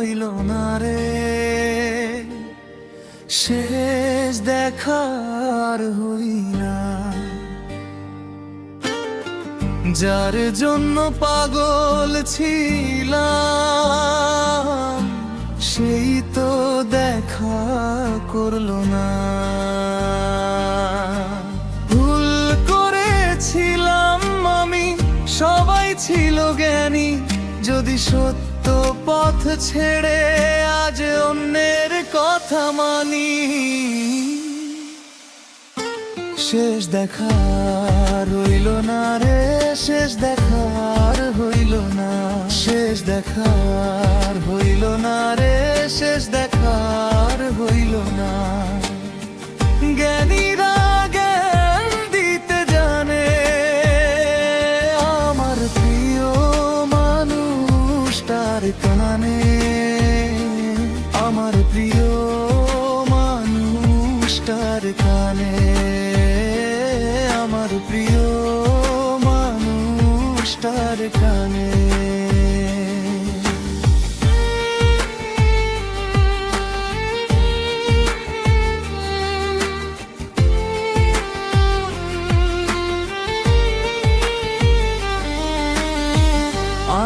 হইল না রে, শেষ দেখার হই না। যার জন্য পাগল ছিলাম সেই তো দেখা করলো না। ভুল করেছিলাম আমি, সবাই ছিল জ্ঞানী, যদি সত্য পথ ছেড়ে আজ অন্যের কথা মানি। শেষ দেখার হইল না রে, শেষ দেখার হইল না, শেষ দেখার হইল না রে, শেষ দেখার হইল না। জ্ঞানীরা জ্ঞান দিতে জানে, আমার প্রিয় মানুষটার কানে, আমার প্রিয় মানুষটার কানে, আমার প্রিয় মানুষটার কানে।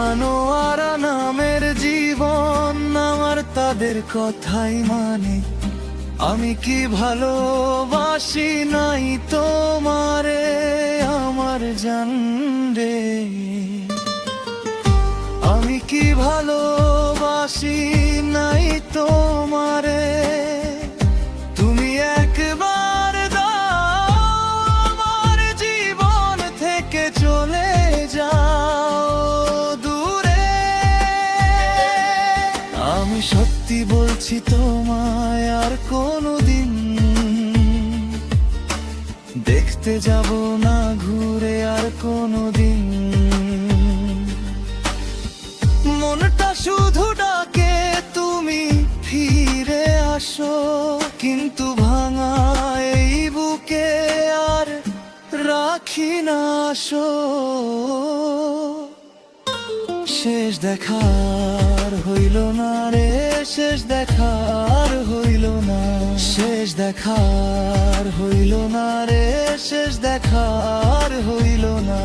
আনোয়ারা নামের জীবন আমার, তাদের কথাই মানে। আমি কি ভালোবাসি নাই তোমারে আমার জান রে, আমি কি ভালোবাসি নাই তোমারে। তুমি একবার দাও আমার জীবন থেকে চলে যাও দূরে। আমি সত্যি বলছি তোমায় আর কোনোদিন দেখতে যাব না ঘুরে আর কোনোদিন। মনটা শুধু ডাকে তুমি ফিরে আসো, কিন্তু ভাঙা এই বুকে আর রাখি না আসো। শেষ দেখার হইল না রে, শেষ দেখার হইল না, শেষ দেখার হইল না রে, শেষ দেখার হইল না।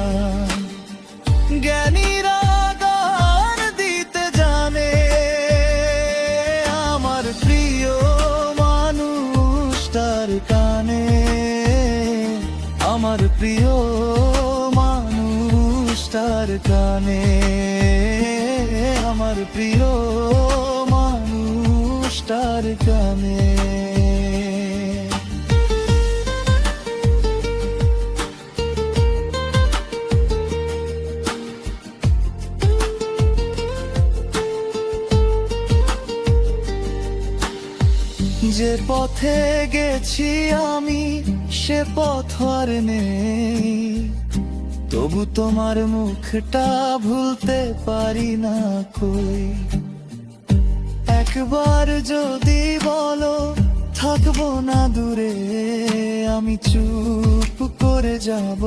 জ্ঞানীরা গান দিতে জানে, আমার প্রিয় মানুষটার কানে, আমার প্রিয় মানুষটার কানে, আমার প্রিয় মানুষটার কানে। যে পথে গেছি আমি সে পথ আর নেই, তবু তোমার মুখটা ভুলতে পারি না কই। একবার যদি বলো থাকবো না দূরে, আমি চুপ করে যাব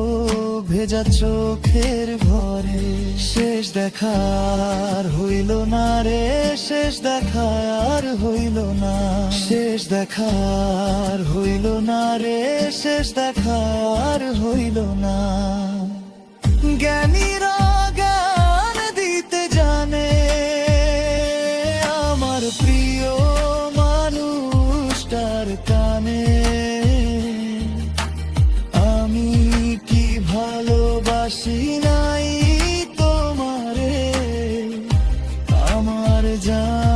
ভেজা চোখের ঘরে। শেষ দেখার হইল না রে, শেষ দেখার হইল না, শেষ দেখার হইল না রে, শেষ দেখার হইল না। জ্ঞানীরা জ্ঞান দিতে জানে, আমার প্রিয় মানুষটার কানে। আমি কি ভালোবাসি নাই তোমারে আমার জান।